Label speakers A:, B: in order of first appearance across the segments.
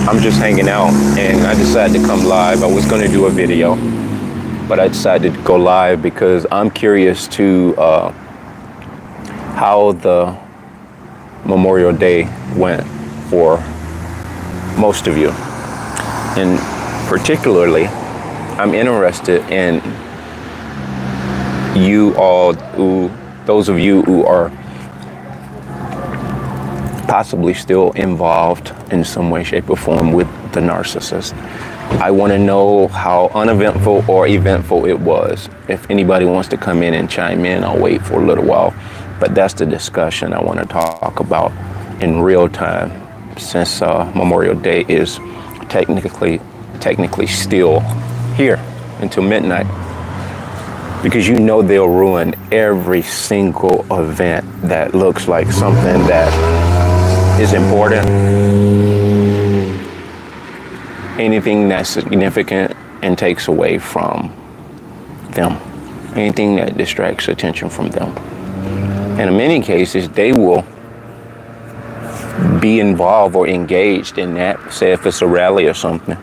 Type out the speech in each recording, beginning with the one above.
A: I'm just hanging out and I decided to come live. I was going to do a video, but I decided to go live because I'm curious to how the Memorial Day went for most of you. And particularly, I'm interested in those of you who are possibly still involved in some way, shape, or form with the narcissist. I want to know how uneventful or eventful it was. If anybody wants to come in and chime in, I'll wait for a little while. But that's the discussion I want to talk about in real time, since Memorial Day is technically still here until midnight. Because you know they'll ruin every single event that looks like something that is important. Anything that's significant and takes away from them. Anything that distracts attention from them. And in many cases, they will be involved or engaged in that. Say if it's a rally or something,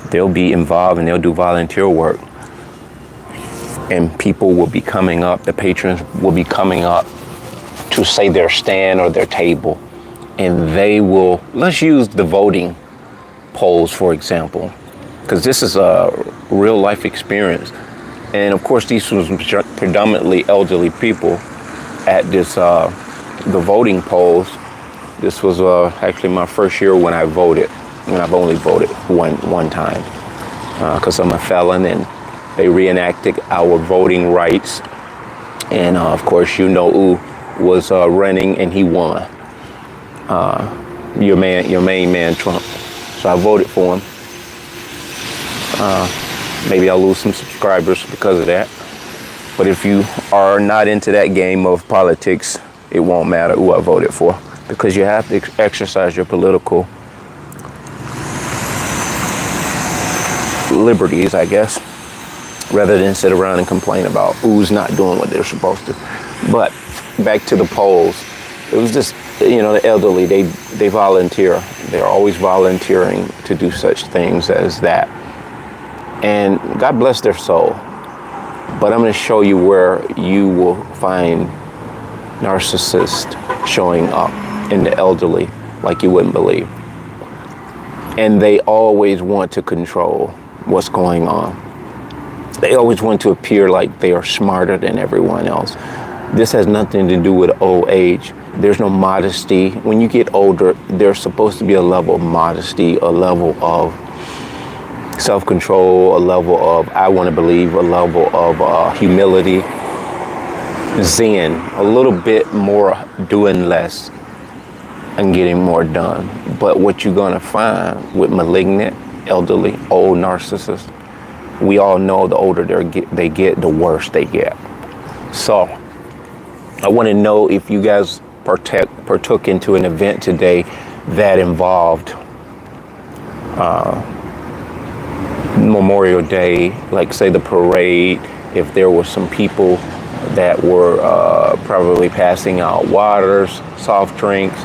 A: they'll be involved and they'll do volunteer work. And people will be coming up, the patrons will be coming up to say their stand or their table. And they will, let's use the voting polls, for example, because this is a real life experience. And of course, these was predominantly elderly people at this, the voting polls. This was actually my first year when I voted, when I've only voted one time, because I'm a felon, and they reenacted our voting rights. And of course, you know who was running, and he won. Your main man, Trump. So I voted for him. Maybe I'll lose some subscribers because of that. But if you are not into that game of politics, it won't matter who I voted for, because you have to exercise your political liberties, I guess, rather than sit around and complain about who's not doing what they're supposed to. But back to the polls. It was just, the elderly, they volunteer. They're always volunteering to do such things as that. And God bless their soul. But I'm going to show you where you will find narcissists showing up in the elderly like you wouldn't believe. And they always want to control what's going on. They always want to appear like they are smarter than everyone else. This has nothing to do with old age. There's no modesty. When you get older, there's supposed to be a level of modesty, a level of self-control, a level of, I want to believe, a level of humility, zen, a little bit more doing less and getting more done. But what you're going to find with malignant, elderly, old narcissists, we all know the older they get, the worse they get. So I want to know if you guys partook into an event today that involved Memorial Day, like say the parade, if there were some people that were probably passing out waters, soft drinks,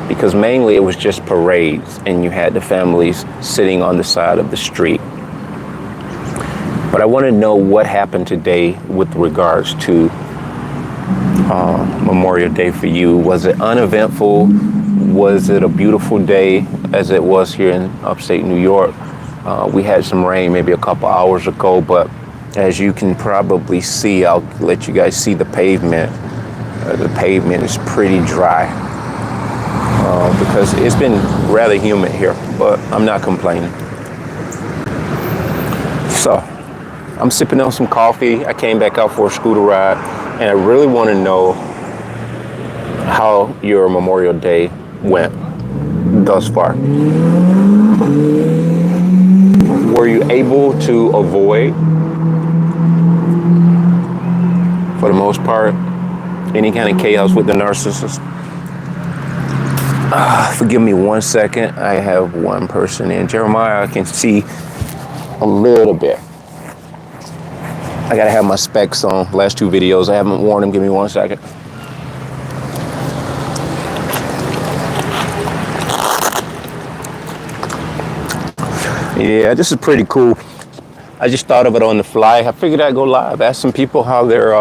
A: because mainly it was just parades and you had the families sitting on the side of the street. But I want to know what happened today with regards to Memorial Day for you. Was it uneventful? Was it a beautiful day as it was here in upstate New York? We had some rain maybe a couple hours ago, but as you can probably see, I'll let you guys see the pavement. The pavement is pretty dry because it's been rather humid here, but I'm not complaining. So I'm sipping on some coffee. I came back out for a scooter ride, and I really want to know how your Memorial Day went thus far. Were you able to avoid, for the most part, any kind of chaos with the narcissist? Forgive me 1 second. I have one person in. Jeremiah, I can see a little bit. I gotta have my specs on. Last two videos, I haven't worn them. Give me 1 second. Yeah, this is pretty cool. I just thought of it on the fly. I figured I'd go live, ask some people how they're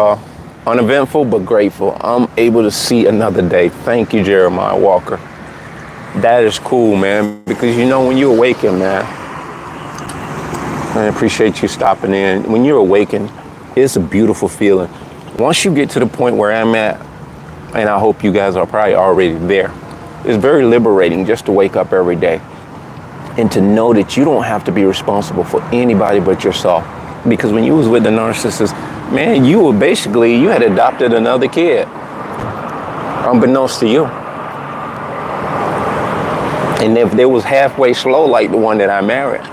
A: uneventful but grateful. I'm able to see another day. Thank you, Jeremiah Walker. That is cool, man, because you know when you awaken, man, I appreciate you stopping in. When you're awakened, it's a beautiful feeling. Once you get to the point where I'm at, and I hope you guys are probably already there, it's very liberating just to wake up every day and to know that you don't have to be responsible for anybody but yourself. Because when you was with the narcissist, man, you had adopted another kid, unbeknownst to you. And if they was halfway slow like the one that I married,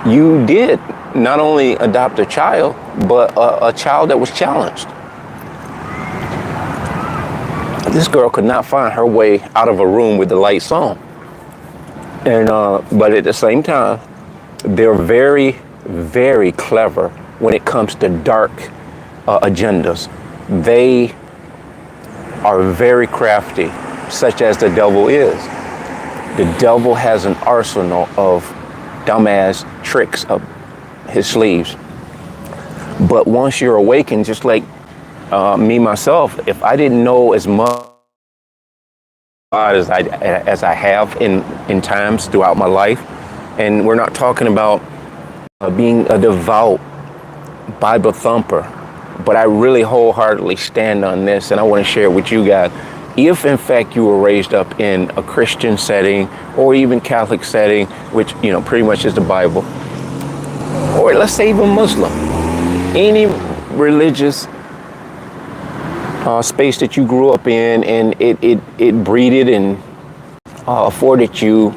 A: you did not only adopt a child, but a child that was challenged. This girl could not find her way out of a room with the lights on. And but at the same time, they're very, very clever when it comes to dark agendas. They are very crafty, such as the devil is. The devil has an arsenal of dumbass tricks up his sleeves. But once you're awakened, just like me myself, if I didn't know as much as I have in times throughout my life, and we're not talking about being a devout Bible thumper, but I really wholeheartedly stand on this, and I want to share it with you guys. If in fact you were raised up in a Christian setting or even Catholic setting, which pretty much is the Bible, or let's say even Muslim, any religious space that you grew up in, and it breeded and afforded you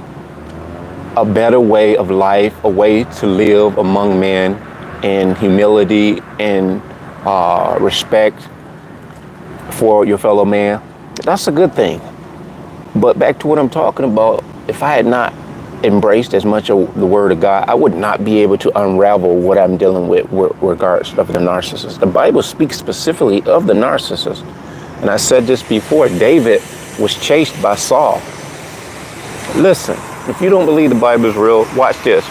A: a better way of life, a way to live among men in humility and respect for your fellow man, that's a good thing. But back to what I'm talking about, if I had not embraced as much of the Word of God, I would not be able to unravel what I'm dealing with regards of the narcissist. The Bible speaks specifically of the narcissist. And I said this before, David was chased by Saul. Listen, if you don't believe the Bible is real, watch this.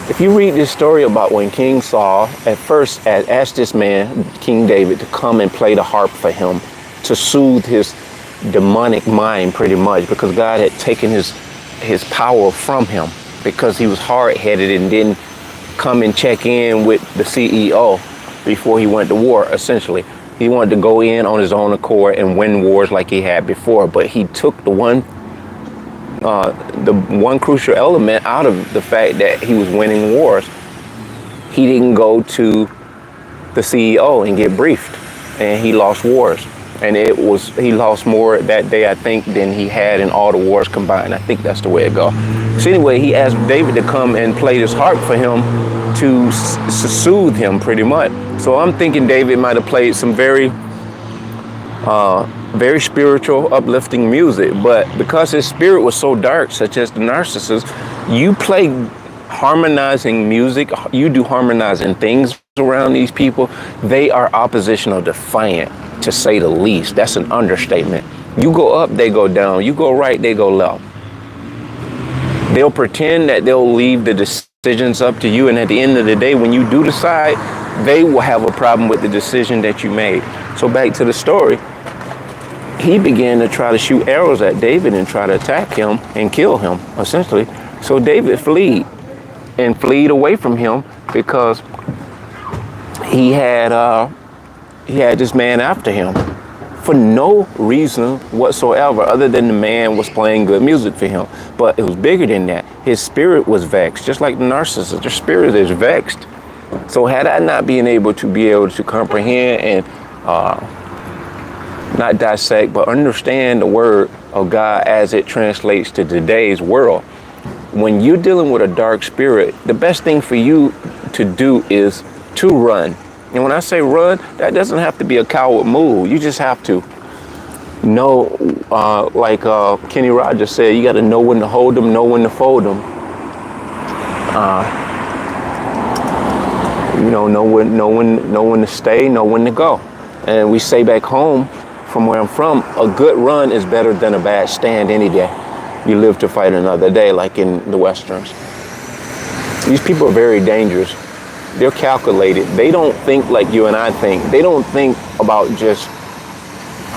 A: If you read this story about when King Saul at first asked this man, King David, to come and play the harp for him, to soothe his demonic mind pretty much, because God had taken his power from him because he was hard-headed and didn't come and check in with the CEO before he went to war, essentially. He wanted to go in on his own accord and win wars like he had before, but he took the one crucial element out of the fact that he was winning wars. He didn't go to the CEO and get briefed, and he lost wars. And he lost more that day, I think, than he had in all the wars combined. I think that's the way it goes. So anyway, he asked David to come and play this harp for him to soothe him pretty much. So I'm thinking David might have played some very spiritual, uplifting music. But because his spirit was so dark, such as the narcissist, you play harmonizing music, you do harmonizing things around these people, they are oppositional defiant, to say the least. That's an understatement. You go up, they go down. You go right, they go left. They'll pretend that they'll leave the decisions up to you, and at the end of the day, when you do decide, they will have a problem with the decision that you made. So back to the story, he began to try to shoot arrows at David and try to attack him and kill him, essentially. So David fled away from him because he had this man after him for no reason whatsoever other than the man was playing good music for him. But it was bigger than that. His spirit was vexed, just like the narcissist. Their spirit is vexed. So had I not been able to comprehend and not dissect, but understand the word of God as it translates to today's world, when you're dealing with a dark spirit, the best thing for you to do is to run. And when I say run, that doesn't have to be a coward move. You just have to know, like Kenny Rogers said, you got to know when to hold them, know when to fold them. Know when to stay, know when to go. And we say back home, from where I'm from, a good run is better than a bad stand any day. You live to fight another day, like in the Westerns. These people are very dangerous. They're calculated. They don't think like you and I think. They don't think about just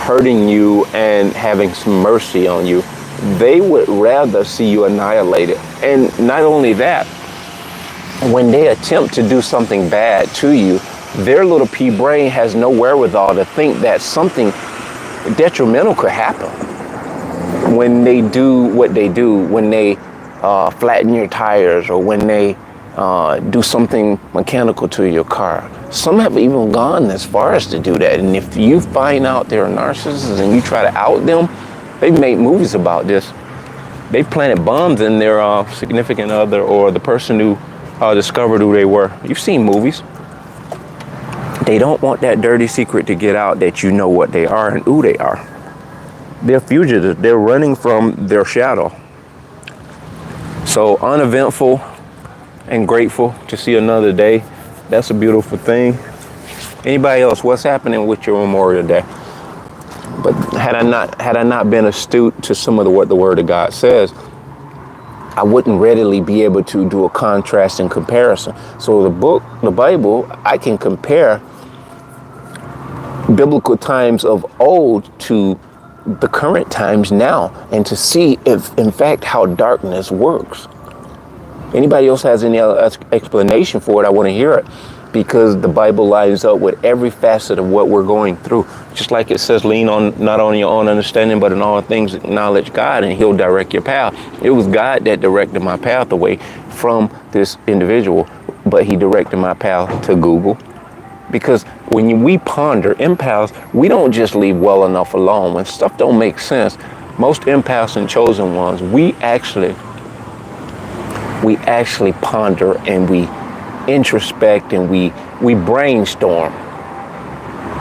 A: hurting you and having some mercy on you. They would rather see you annihilated. And not only that, when they attempt to do something bad to you, their little pea brain has no wherewithal to think that something detrimental could happen. When they do what they do, when they flatten your tires, or when they do something mechanical to your car. Some have even gone as far as to do that. And if you find out they're narcissists and you try to out them, they've made movies about this. They planted bombs in their significant other or the person who discovered who they were. You've seen movies. They don't want that dirty secret to get out that you know what they are and who they are. They're fugitives. They're running from their shadow. So uneventful and grateful to see another day. That's a beautiful thing. Anybody else, what's happening with your Memorial Day? But had I not been astute to some of what the Word of God says, I wouldn't readily be able to do a contrast and comparison. So the Bible, I can compare biblical times of old to the current times now, and to see if, in fact, how darkness works. Anybody else has any other explanation for it, I want to hear it, because the Bible lines up with every facet of what we're going through. Just like it says, lean on not on your own understanding, but in all things acknowledge God, and He'll direct your path. It was God that directed my path away from this individual, but He directed my path to Google. Because when we ponder empaths, we don't just leave well enough alone. When stuff don't make sense, most empaths and chosen ones, we actually ponder and we introspect and we brainstorm.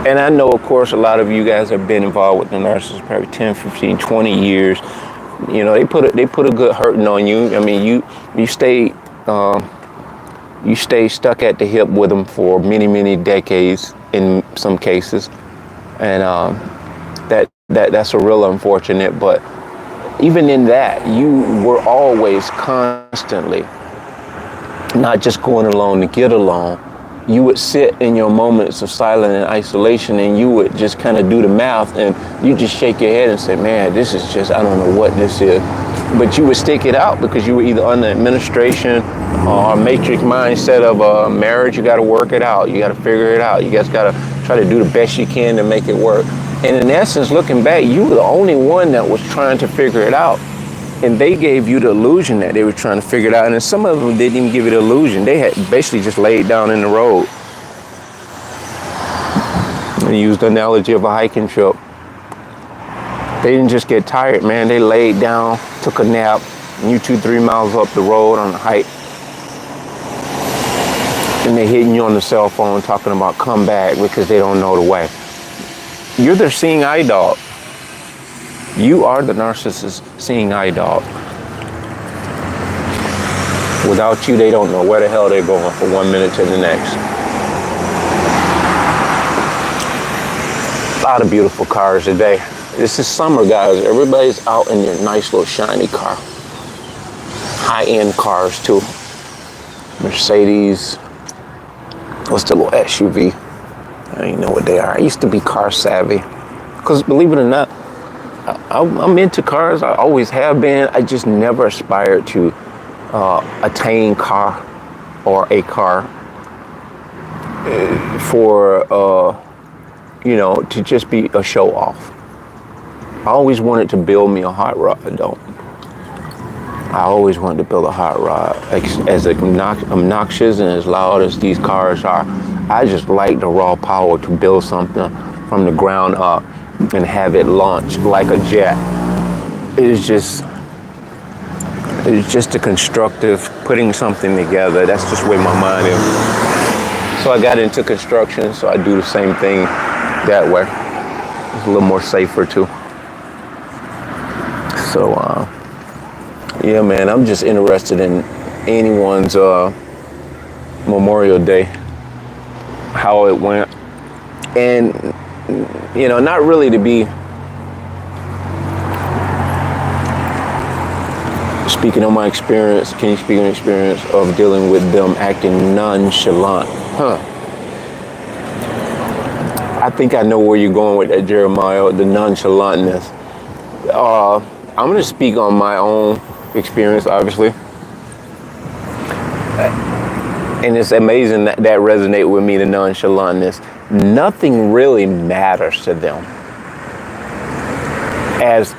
A: And I know, of course, a lot of you guys have been involved with the narcissist probably 10, 15, 20 years. You know, they put a good hurting on you. I mean, you stay stuck at the hip with them for many, many decades in some cases. And that's a real unfortunate, but even in that, you were always constantly not just going along to get along. You would sit in your moments of silence and isolation, and you would just kind of do the math, and you just shake your head and say, man, this is just, I don't know what this is. But you would stick it out because you were either under administration or a matrix mindset of a marriage. You got to work it out. You got to figure it out. You guys got to try to do the best you can to make it work. And in essence, looking back, you were the only one that was trying to figure it out. And they gave you the illusion that they were trying to figure it out. And some of them didn't even give you the illusion. They had basically just laid down in the road. And used the analogy of a hiking trip. They didn't just get tired, man. They laid down, took a nap, and you 2-3 miles up the road on a hike. And they're hitting you on the cell phone talking about come back because they don't know the way. You're their seeing eye dog. You are the narcissist's seeing eye dog. Without you, they don't know where the hell they're going from 1 minute to the next. A lot of beautiful cars today. This is summer, guys. Everybody's out in their nice little shiny car. High-end cars, too. Mercedes. What's the little SUV? I don't even know what they are. I used to be car savvy. Because believe it or not, I'm into cars. I always have been. I just never aspired to attain car or a car for, to just be a show off. I always wanted to build me a hot rod, though. I always wanted to build a hot rod. As obnoxious and as loud as these cars are, I just like the raw power to build something from the ground up and have it launch like a jet. It's just a constructive putting something together. That's just where my mind is. So I got into construction, so I do the same thing that way. It's a little more safer too. So yeah, man, I'm just interested in anyone's Memorial Day, how it went. And not really to be Speaking of my experience, can you speak on experience of dealing with them acting nonchalant? I think I know where you're going with that, Jeremiah, the nonchalantness. I'm going to speak on my own experience, obviously. And it's amazing that resonates with me, the nonchalantness. Nothing really matters to them as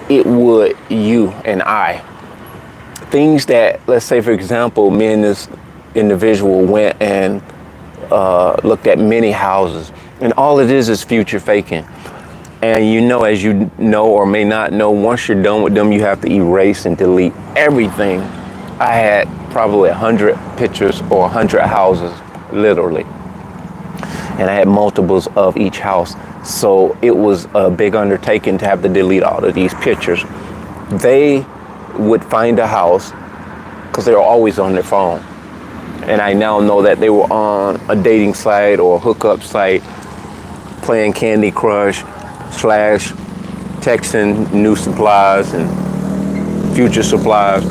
A: it would you and I. Things that, let's say, for example, me and this individual went and looked at many houses, and all it is future faking. And you know, as you know or may not know, once you're done with them, you have to erase and delete everything. I had probably 100 pictures or 100 houses, literally. And I had multiples of each house. So it was a big undertaking to have to delete all of these pictures. They would find a house because they were always on their phone. And I now know that they were on a dating site or a hookup site, playing Candy Crush / texting new supplies and future supplies.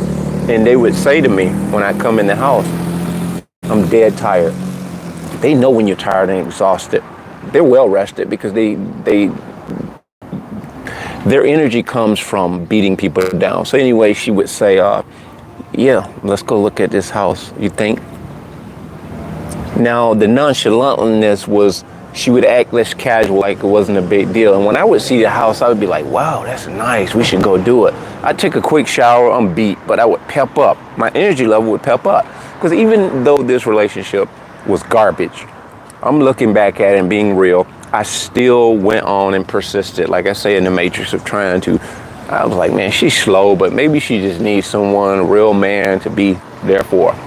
A: And they would say to me when I come in the house, I'm dead tired. They know when you're tired and exhausted. They're well rested because their energy comes from beating people down. So anyway, she would say, yeah, let's go look at this house, you think? Now, the nonchalantness was, she would act less casual, like it wasn't a big deal. And when I would see the house, I would be like, wow, that's nice, we should go do it. I'd take a quick shower, I'm beat, but I would pep up. My energy level would pep up. Because even though this relationship was garbage, I'm looking back at it and being real, I still went on and persisted. Like I say in the Matrix of trying to, I was like, man, she's slow, but maybe she just needs someone, a real man, to be there for her.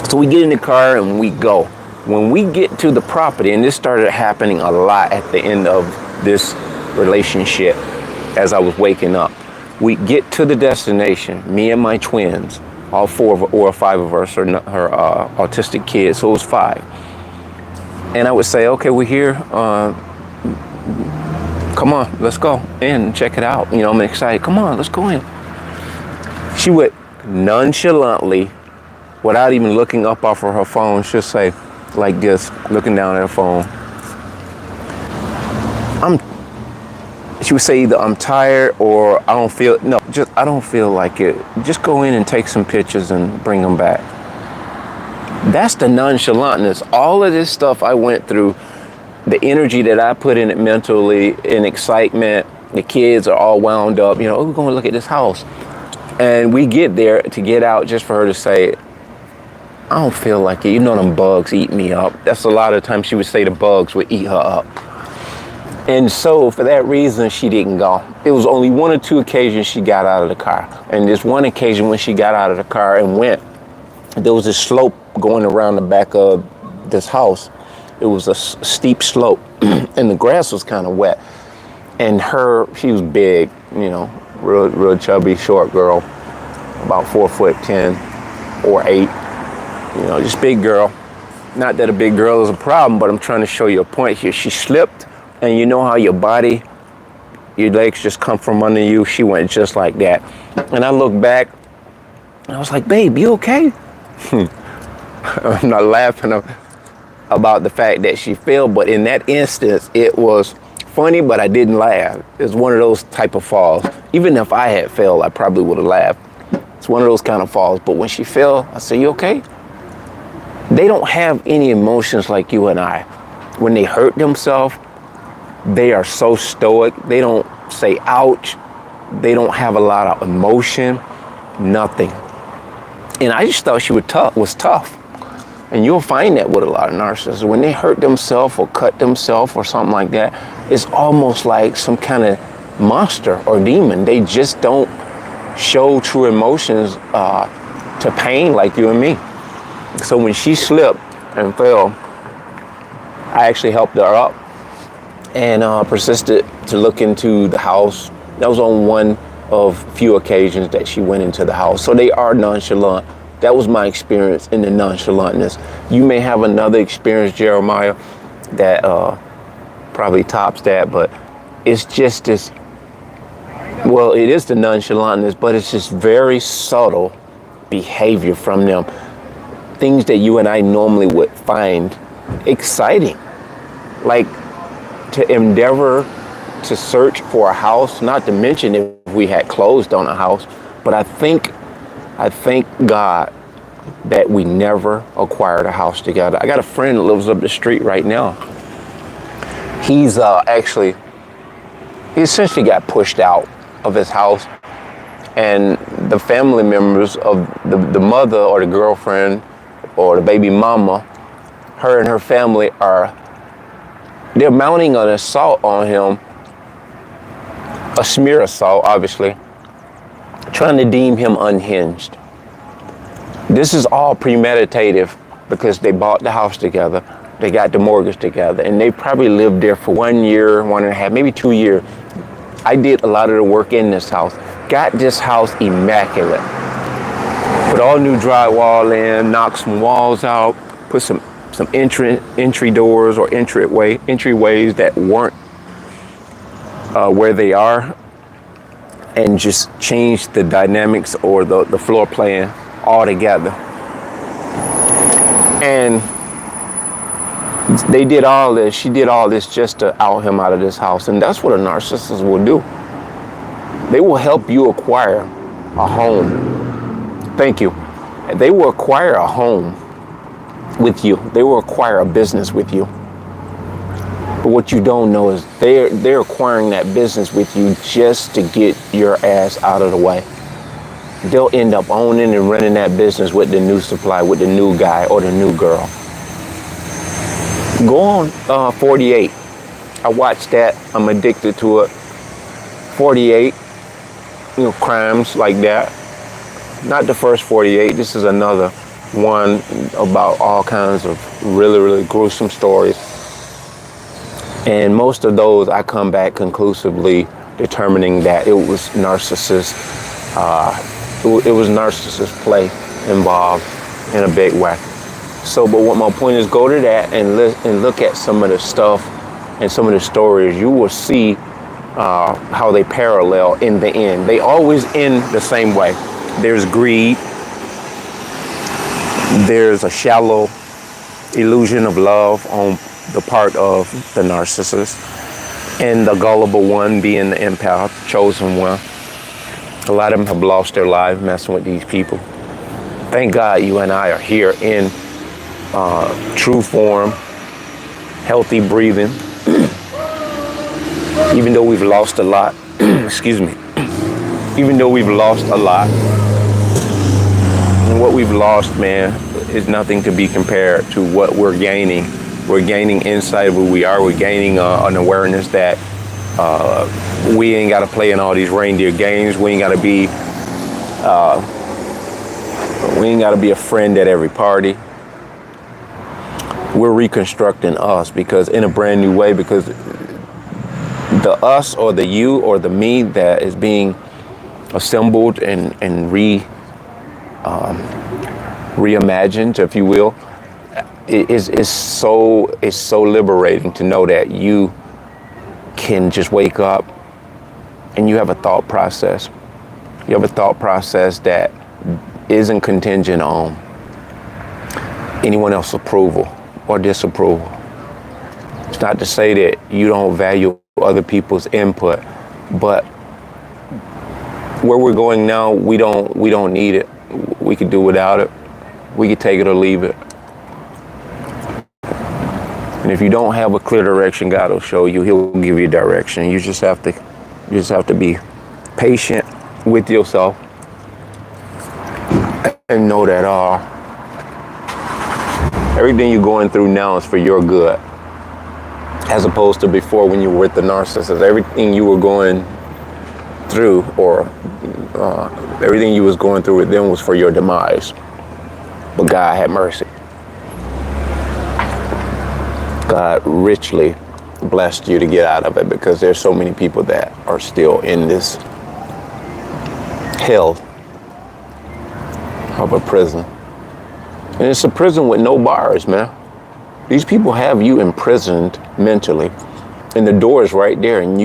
A: So we get in the car and we go. When we get to the property, and this started happening a lot at the end of this relationship as I was waking up, we get to the destination, me and my twins, all 4 or 5 of us are her autistic kids, so it was 5. And I would say, okay, we're here. Come on, let's go in and check it out. You know, I'm excited. Come on, let's go in. She would nonchalantly, without even looking up off of her phone, she'll say like this, looking down at her phone. She would say either I'm tired or I don't feel like it. Just go in and take some pictures and bring them back. That's the nonchalantness. All of this stuff I went through, the energy that I put in it mentally, in excitement, the kids are all wound up, you know, oh, we're going to look at this house. And we get there to get out just for her to say, I don't feel like it. You know, them bugs eat me up. That's a lot of times she would say the bugs would eat her up. And so for that reason, she didn't go. It was only 1 or 2 occasions she got out of the car. And this one occasion when she got out of the car and went, there was a slope going around the back of this house. It was a steep slope and the grass was kind of wet. And she was big, you know, real chubby, short girl, about 4'10" or 8, you know, just big girl. Not that a big girl is a problem, but I'm trying to show you a point here. She slipped, and you know how your legs just come from under you? She went just like that. And I looked back, and I was like, babe, you okay? I'm not laughing about the fact that she fell, but in that instance, it was funny, but I didn't laugh. It's one of those type of falls. Even if I had fell, I probably would have laughed. It's one of those kind of falls. But when she fell, I said, you okay? They don't have any emotions like you and I. When they hurt themselves, they are so stoic. They don't say ouch. They don't have a lot of emotion, nothing. And I just thought she was tough. And you'll find that with a lot of narcissists. When they hurt themselves or cut themselves or something like that, it's almost like some kind of monster or demon. They just don't show true emotions to pain like you and me. So when she slipped and fell, I actually helped her up and persisted to look into the house. That was on one of few occasions that she went into the house. So they are nonchalant. That was my experience in the nonchalantness. You may have another experience, Jeremiah, that probably tops that, but it's just this, Well, it is the nonchalantness, but it's just very subtle behavior from them. Things that you and I normally would find exciting. Like to endeavor to search for a house, not to mention if we had closed on a house. But I thank God that we never acquired a house together. I got a friend that lives up the street right now. He's he essentially got pushed out of his house, and the family members of the mother or the girlfriend or the baby mama, her and her family they're mounting an assault on him, a smear assault, obviously, trying to deem him unhinged. This is all premeditative because they bought the house together, they got the mortgage together, and they probably lived there for 1 year, 1.5, maybe 2 years. I did a lot of the work in this house, got this house immaculate. Put all new drywall in, knocked some walls out, put some entry doors or entryways that weren't where they are, and just changed the dynamics or the floor plan altogether. And they did all this, she did all this just to out him out of this house. And that's what a narcissist will do. They will help you acquire a home. Thank you. They will acquire a home with you. They will acquire a business with you. But what you don't know is they're acquiring that business with you just to get your ass out of the way. They'll end up owning and running that business with the new supply, with the new guy or the new girl. Go on 48. I watched that. I'm addicted to it. 48, crimes like that. Not the first 48. This is another one about all kinds of really, really gruesome stories. And most of those I come back conclusively determining that it was narcissist. It was narcissist play involved in a big way. So, but what my point is, go to that and look at some of the stuff and some of the stories. You will see how they parallel in the end. They always end the same way. There's greed. There's a shallow illusion of love on the part of the narcissist, and the gullible one being the empath, chosen one. A lot of them have lost their lives messing with these people. Thank God you and I are here in true form, healthy breathing. Even though we've lost a lot, excuse me, even though we've lost a lot, and what we've lost, man, is nothing to be compared to what we're gaining. We're gaining insight of who we are. We're gaining an awareness that we ain't got to play in all these reindeer games. We ain't got to be a friend at every party. We're reconstructing us because in a brand new way, because the us or the you or the me that is being assembled and reimagined, if you will, it's so liberating to know that you can just wake up and you have a thought process. You have a thought process that isn't contingent on anyone else's approval or disapproval. It's not to say that you don't value other people's input, but where we're going now, we don't need it. We could do without it. We could take it or leave it. And if you don't have a clear direction, God will show you. He'll give you direction. You just have to be patient with yourself and know that everything you're going through now is for your good, as opposed to before when you were with the narcissist. Everything you were going through, or everything you was going through with them, was for your demise. But God had mercy. God richly blessed you to get out of it, because there's so many people that are still in this hell of a prison. And it's a prison with no bars, man. These people have you imprisoned mentally, and the door is right there, and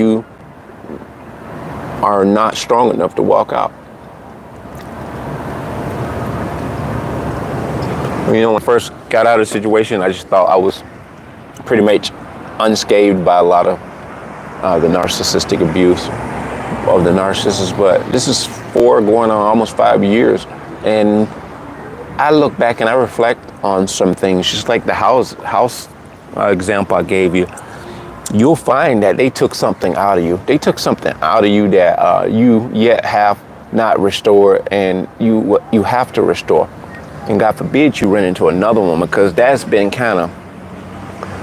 A: are not strong enough to walk out. You know, when I first got out of the situation, I just thought I was pretty much unscathed by a lot of the narcissistic abuse of the narcissist. But this is going on almost 5 years. And I look back and I reflect on some things, just like the house example I gave you. You'll find that they took something out of you. They took something out of you that you yet have not restored, and you have to restore. And God forbid you run into another one, because that's been kind of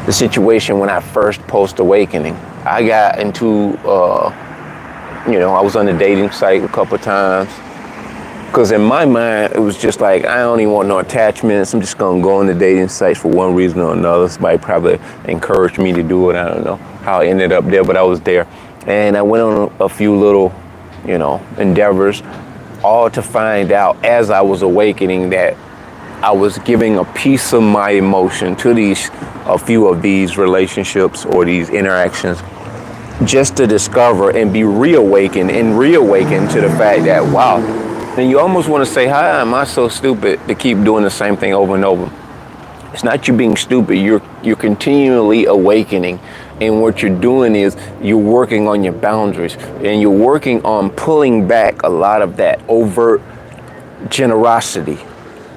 A: the situation when I first post-awakening. I got into, I was on the dating site a couple of times, because in my mind, it was just like, I don't even want no attachments. I'm just going to go on the dating sites for one reason or another. Somebody probably encouraged me to do it. I don't know how I ended up there, but I was there. And I went on a few little, endeavors, all to find out as I was awakening that I was giving a piece of my emotion to a few of these relationships or these interactions, just to discover and be reawakened to the fact that, wow. And you almost want to say, how am I so stupid to keep doing the same thing over and over? It's not you being stupid. You're continually awakening. And what you're doing is you're working on your boundaries, and you're working on pulling back a lot of that overt generosity.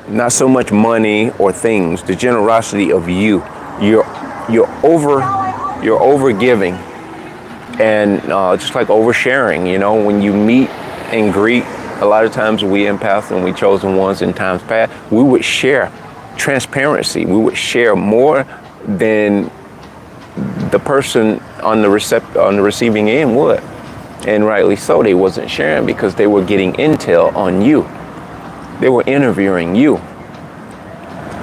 A: Not so much money or things, the generosity of you. You're over giving, and just like oversharing. When you meet and greet, a lot of times we empaths and we chosen ones in times past, we would share transparency. We would share more than the person on the receiving end would. And rightly so, they wasn't sharing because they were getting intel on you. They were interviewing you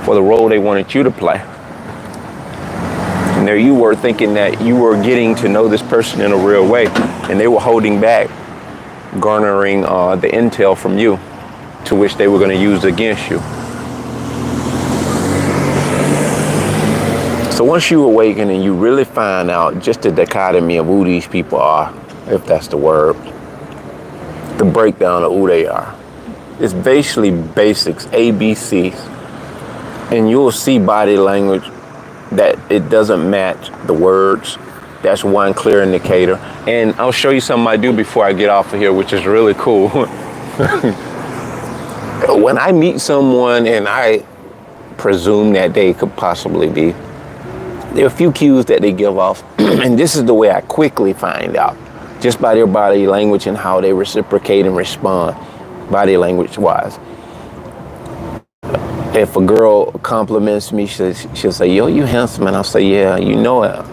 A: for the role they wanted you to play. And there you were thinking that you were getting to know this person in a real way, and they were holding back, garnering the intel from you, to which they were going to use against you. So once you awaken and you really find out just the dichotomy of who these people are, if that's the word, the breakdown of who they are, it's basically basics, ABCs, and you'll see body language that it doesn't match the words. That's one clear indicator. And I'll show you something I do before I get off of here, which is really cool. When I meet someone and I presume that they could possibly be, there are a few cues that they give off. And this is the way I quickly find out, just by their body language and how they reciprocate and respond, body language wise. If a girl compliments me, she'll say, yo, you handsome. And I'll say, yeah, you know it.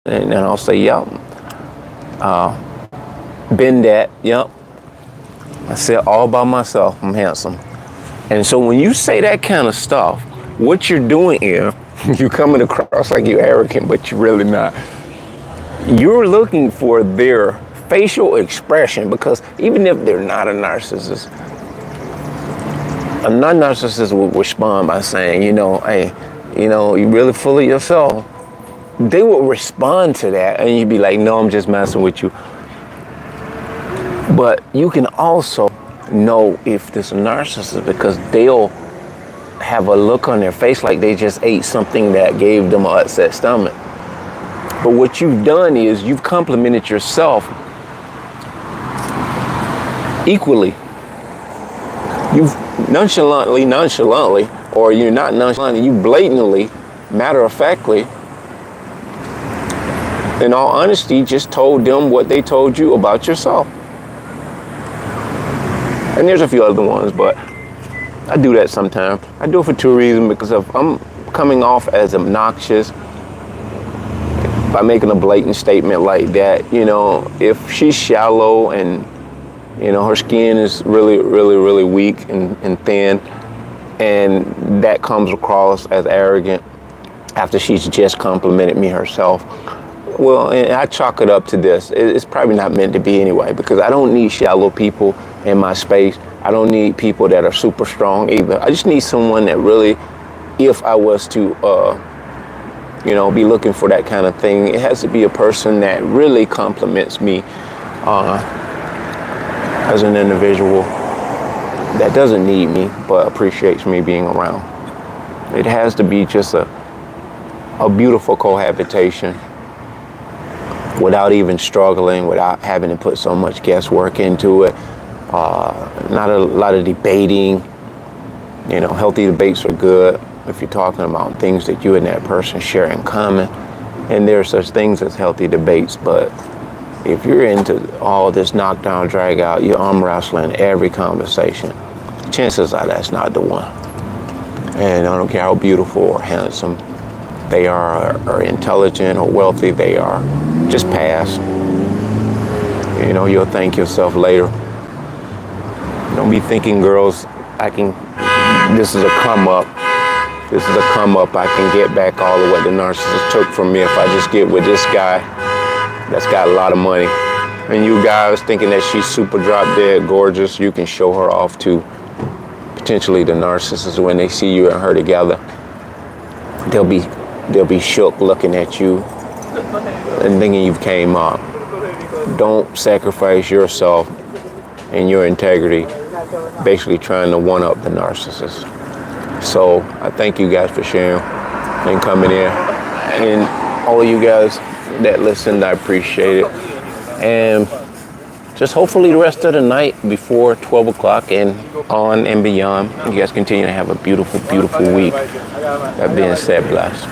A: And then I'll say, yep. Been that, yep. I said all by myself, I'm handsome. And so when you say that kind of stuff, what you're doing is, you're coming across like you're arrogant, but you're really not. You're looking for their facial expression, because even if they're not a narcissist, a non-narcissist will respond by saying, hey, you're really full of yourself. They will respond to that, and you'd be like, no, I'm just messing with you. But you can also know if this is a narcissist because they'll have a look on their face like they just ate something that gave them an upset stomach. But what you've done is you've complimented yourself equally. You've nonchalantly, or you're not nonchalantly, you blatantly, matter-of-factly, in all honesty, just told them what they told you about yourself. And there's a few other ones, but I do that sometimes. I do it for two reasons, because if I'm coming off as obnoxious by making a blatant statement like that, if she's shallow and, her skin is really, really, really weak and thin, and that comes across as arrogant after she's just complimented me herself, well, and I chalk it up to this. It's probably not meant to be anyway, because I don't need shallow people in my space. I don't need people that are super strong either. I just need someone that really, if I was to, be looking for that kind of thing, it has to be a person that really compliments me as an individual that doesn't need me but appreciates me being around. It has to be just a beautiful cohabitation without even struggling, without having to put so much guesswork into it. Not a lot of debating. Healthy debates are good if you're talking about things that you and that person share in common. And there are such things as healthy debates, but if you're into all this knockdown, drag out, you're arm wrestling every conversation, chances are that's not the one. And I don't care how beautiful or handsome they are, or intelligent or wealthy they are, just pass. You'll thank yourself later. Don't be thinking, girls, this is a come up. This is a come up. I can get back all of what the narcissist took from me if I just get with this guy that's got a lot of money. And you guys thinking that she's super drop dead gorgeous, you can show her off to potentially the narcissist. When they see you and her together, they'll be shook looking at you and thinking you've came up. Don't sacrifice yourself and your integrity basically trying to one up the narcissist. So I thank you guys for sharing and coming in. And all of you guys that listened, I appreciate it. And just hopefully the rest of the night before 12 o'clock and on and beyond, you guys continue to have a beautiful, beautiful week. That being said, bless.